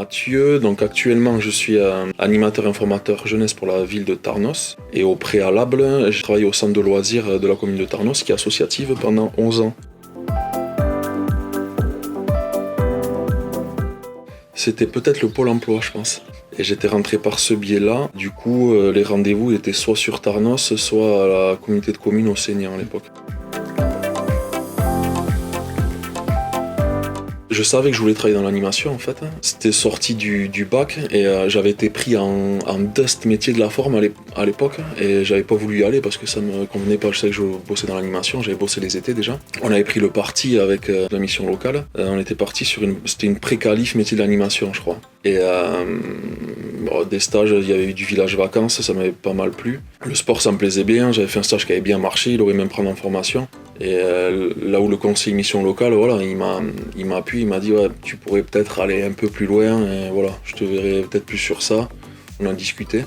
Mathieu, donc actuellement je suis animateur informateur jeunesse pour la ville de Tarnos. Et au préalable, j'ai travaillé au centre de loisirs de la commune de Tarnos, qui est associative, pendant 11 ans. C'était peut-être le pôle emploi, je pense. Et j'étais rentré par ce biais-là. Du coup, les rendez-vous étaient soit sur Tarnos, soit à la communauté de communes au Sénéan à l'époque. Je savais que je voulais travailler dans l'animation en fait. C'était sorti du bac et j'avais été pris en Dust métier de la forme à l'époque et j'avais pas voulu y aller parce que ça me convenait pas. Je savais que je bossais dans l'animation, j'avais bossé les étés déjà. On avait pris le parti avec la mission locale. On était parti sur c'était une pré-qualif métier de l'animation je crois. Et des stages, il y avait eu du village vacances, ça m'avait pas mal plu. Le sport ça me plaisait bien, j'avais fait un stage qui avait bien marché, il aurait même pris en formation. Et là où le conseiller mission locale, voilà, il m'a appuyé, il m'a dit ouais, tu pourrais peut-être aller un peu plus loin et voilà, je te verrai peut-être plus sur ça. On a discuté.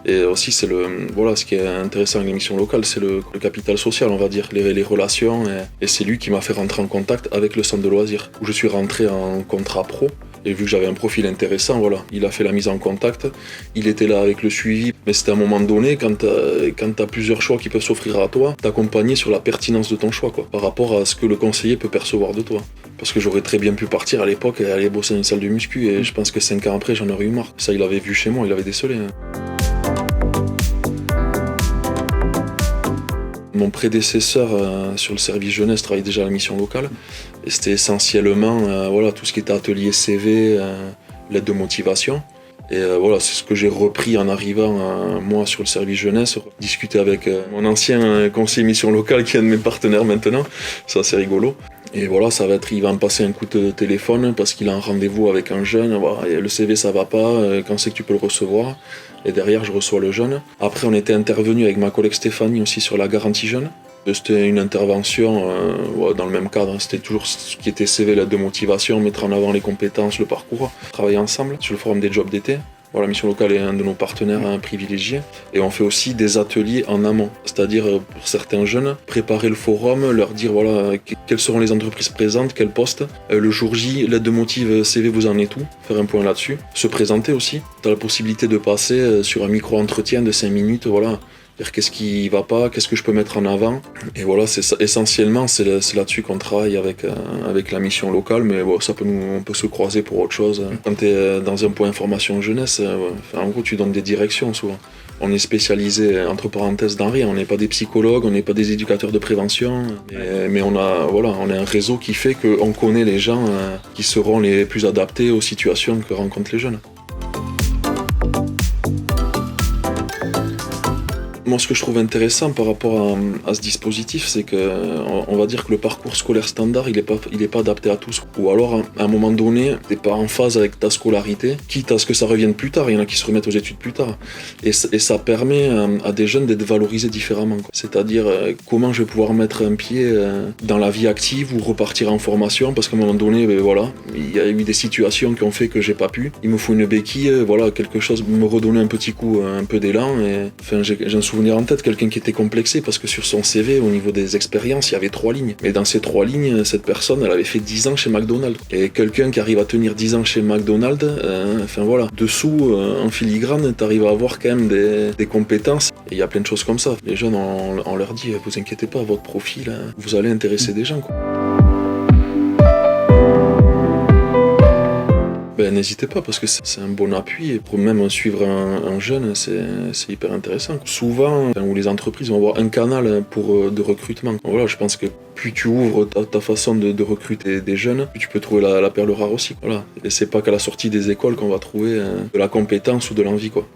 Et aussi c'est ce qui est intéressant avec les missions locales, c'est le capital social, on va dire, les relations. Et c'est lui qui m'a fait rentrer en contact avec le centre de loisirs, où je suis rentré en contrat pro. Et vu que j'avais un profil intéressant, voilà, il a fait la mise en contact, il était là avec le suivi. Mais c'était à un moment donné, quand t'as plusieurs choix qui peuvent s'offrir à toi, t'accompagner sur la pertinence de ton choix, quoi, par rapport à ce que le conseiller peut percevoir de toi. Parce que j'aurais très bien pu partir à l'époque et aller bosser dans une salle de muscu, et je pense que 5 ans après, j'en aurais eu marre. Ça, il l'avait vu chez moi, il l'avait décelé. Mon prédécesseur sur le service jeunesse travaillait déjà à la mission locale et c'était essentiellement tout ce qui était atelier CV, l'aide de motivation. Et c'est ce que j'ai repris en arrivant moi sur le service jeunesse, discuter avec mon ancien conseiller mission locale qui est un de mes partenaires maintenant, ça c'est rigolo. Et voilà, il va me passer un coup de téléphone parce qu'il a un rendez-vous avec un jeune, voilà, et le CV ça va pas, quand c'est que tu peux le recevoir? Et derrière je reçois le jeune. Après on était intervenu avec ma collègue Stéphanie aussi sur la garantie jeune. C'était une intervention dans le même cadre, c'était toujours ce qui était CV, l'aide de motivation, mettre en avant les compétences, le parcours, travailler ensemble sur le forum des jobs d'été. La mission locale est un de nos partenaires privilégiés et on fait aussi des ateliers en amont, c'est-à-dire pour certains jeunes, préparer le forum, leur dire quelles seront les entreprises présentes, quels postes, le jour J, l'aide de motive CV, vous en êtes où, faire un point là-dessus, se présenter aussi, tu as la possibilité de passer sur un micro-entretien de 5 minutes, dire qu'est-ce qui va pas, qu'est-ce que je peux mettre en avant. Et voilà, c'est ça, essentiellement, c'est là-dessus qu'on travaille avec la mission locale, mais on peut se croiser pour autre chose. Quand tu es dans un point information jeunesse, en gros, tu donnes des directions souvent. On est spécialisé, entre parenthèses, dans rien. On n'est pas des psychologues, on n'est pas des éducateurs de prévention, mais on a un réseau qui fait qu'on connaît les gens qui seront les plus adaptés aux situations que rencontrent les jeunes. Moi, ce que je trouve intéressant par rapport à ce dispositif, c'est qu'on va dire que le parcours scolaire standard, il est pas adapté à tous. Ou alors, à un moment donné, t'es pas en phase avec ta scolarité, quitte à ce que ça revienne plus tard. Il y en a qui se remettent aux études plus tard. Et ça permet à des jeunes d'être valorisés différemment, quoi. C'est-à-dire, comment je vais pouvoir mettre un pied dans la vie active ou repartir en formation, parce qu'à un moment donné, il y a eu des situations qui ont fait que j'ai pas pu. Il me faut une béquille, quelque chose, me redonner un petit coup, un peu d'élan. Et j'ai un souvenir en tête, quelqu'un qui était complexé parce que sur son CV, au niveau des expériences, il y avait 3 lignes. Mais dans ces 3 lignes, cette personne, elle avait fait 10 ans chez McDonald's. Et quelqu'un qui arrive à tenir 10 ans chez McDonald's, dessous, en filigrane, t'arrives à avoir quand même des compétences. Et il y a plein de choses comme ça. Les jeunes, on leur dit, vous inquiétez pas, votre profil, vous allez intéresser des gens, quoi. N'hésitez pas parce que c'est un bon appui et pour même suivre un jeune, c'est hyper intéressant. Souvent, où les entreprises vont avoir un canal de recrutement. Voilà, je pense que plus tu ouvres ta façon de recruter des jeunes, plus tu peux trouver la perle rare aussi. Voilà. Et c'est pas qu'à la sortie des écoles qu'on va trouver de la compétence ou de l'envie, quoi.